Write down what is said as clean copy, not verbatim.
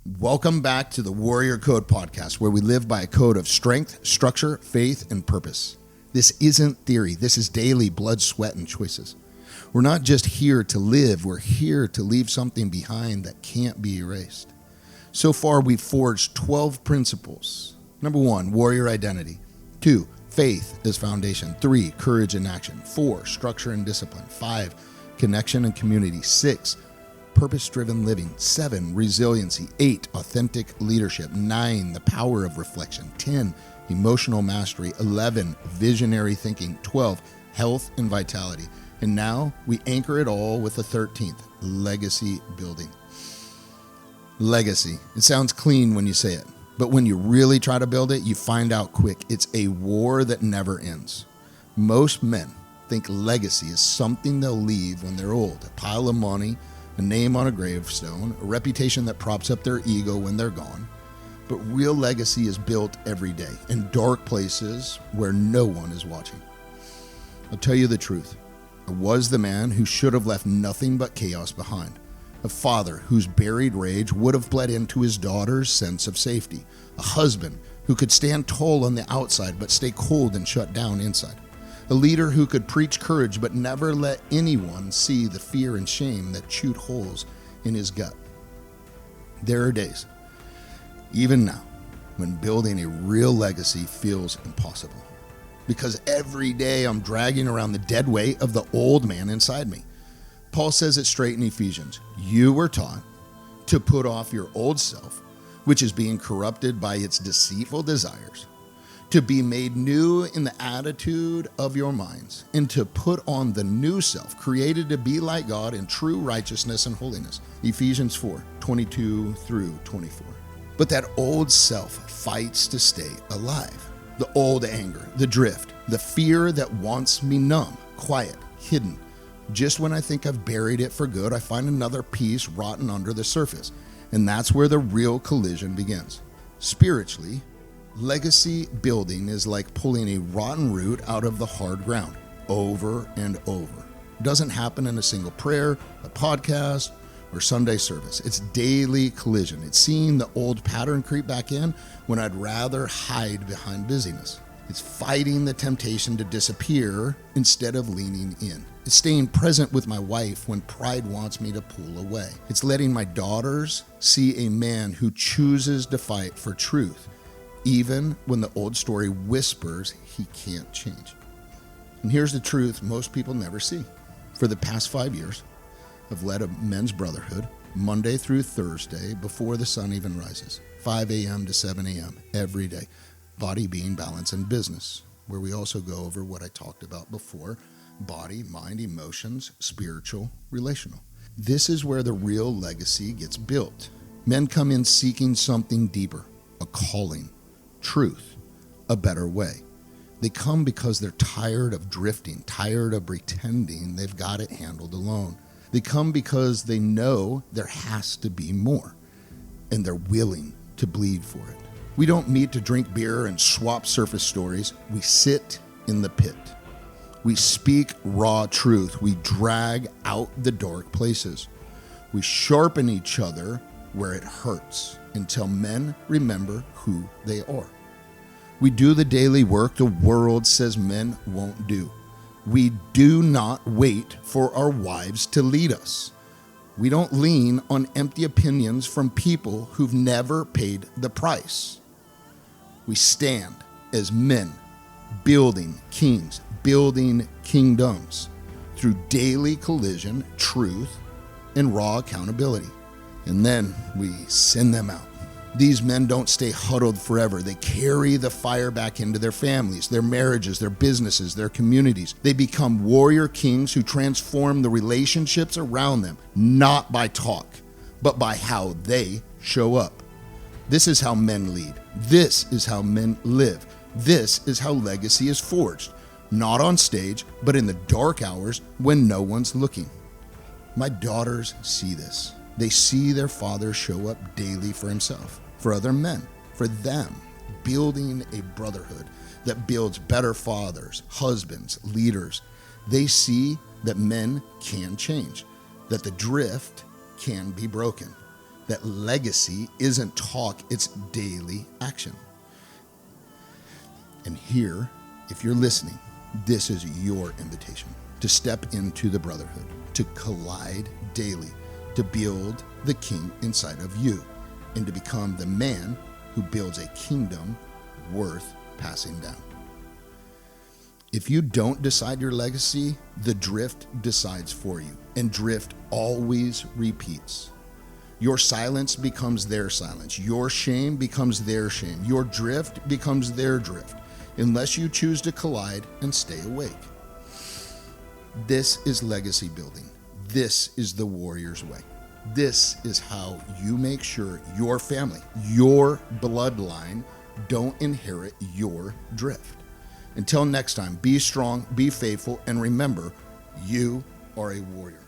Welcome back to the Warrior Code podcast, where we live by a code of strength, structure, faith, and purpose. This isn't theory. This is daily blood, sweat, and choices. We're not just here to live. We're here to leave something behind that can't be erased. So far, we've forged 12 principles. Number 1, warrior identity. 2, faith as foundation. 3, courage and action. 4, structure and discipline. 5, connection and community. 6, purpose-driven living. 7, resiliency. 8, authentic leadership. 9, the power of reflection. 10, emotional mastery. 11, visionary thinking. 12, health and vitality. And now we anchor it all with the 13th, legacy building. Legacy. It sounds clean when you say it, but when you really try to build it, you find out quick it's a war that never ends. Most men think legacy is something they'll leave when they're old, a pile of money, a name on a gravestone, a reputation that props up their ego when they're gone. But real legacy is built every day in dark places where no one is watching. I'll tell you the truth. I was the man who should have left nothing but chaos behind. A father whose buried rage would have bled into his daughter's sense of safety. A husband who could stand tall on the outside but stay cold and shut down inside. A leader who could preach courage but never let anyone see the fear and shame that chewed holes in his gut. There are days, even now, when building a real legacy feels impossible. Because every day I'm dragging around the dead weight of the old man inside me. Paul says it straight in Ephesians. You were taught to put off your old self, which is being corrupted by its deceitful desires, to be made new in the attitude of your minds, and to put on the new self, created to be like God in true righteousness and holiness. Ephesians 4:22 through 24. But that old self fights to stay alive. The old anger, the drift, the fear that wants me numb, quiet, hidden. Just when I think I've buried it for good, I find another piece rotten under the surface. And that's where the real collision begins. Spiritually, legacy building is like pulling a rotten root out of the hard ground over and over. It doesn't happen in a single prayer, a podcast, or Sunday service. It's daily collision. It's seeing the old pattern creep back in when I'd rather hide behind busyness. It's fighting the temptation to disappear instead of leaning in. It's staying present with my wife when pride wants me to pull away. It's letting my daughters see a man who chooses to fight for truth, even when the old story whispers he can't change. And here's the truth most people never see. For the past 5 years, I've led a men's brotherhood Monday through Thursday before the sun even rises, 5 a.m. to 7 a.m. every day. Body, being, balance, and business, where we also go over what I talked about before: body, mind, emotions, spiritual, relational. This is where the real legacy gets built. Men come in seeking something deeper, a calling, truth, a better way. They come because they're tired of drifting, tired of pretending they've got it handled alone. They come because they know there has to be more, and they're willing to bleed for it. We don't meet to drink beer and swap surface stories. We sit in the pit. We speak raw truth. We drag out the dark places. We sharpen each other where it hurts until men remember who they are. We do the daily work the world says men won't do. We do not wait for our wives to lead us. We don't lean on empty opinions from people who've never paid the price. We stand as men, building kings, building kingdoms through daily collision, truth, and raw accountability. And then we send them out. These men don't stay huddled forever. They carry the fire back into their families, their marriages, their businesses, their communities. They become warrior kings who transform the relationships around them, not by talk, but by how they show up. This is how men lead. This is how men live. This is how legacy is forged, not on stage, but in the dark hours when no one's looking. My daughters see this. They see their father show up daily for himself, for other men, for them, building a brotherhood that builds better fathers, husbands, leaders. They see that men can change, that the drift can be broken, that legacy isn't talk, it's daily action. And here, if you're listening, this is your invitation to step into the brotherhood, to collide daily, to build the king inside of you, and to become the man who builds a kingdom worth passing down. If you don't decide your legacy, the drift decides for you, and drift always repeats. Your silence becomes their silence. Your shame becomes their shame. Your drift becomes their drift, unless you choose to collide and stay awake. This is legacy building. This is the warrior's way. This is how you make sure your family, your bloodline, don't inherit your drift. Until next time, be strong, be faithful, and remember, you are a warrior.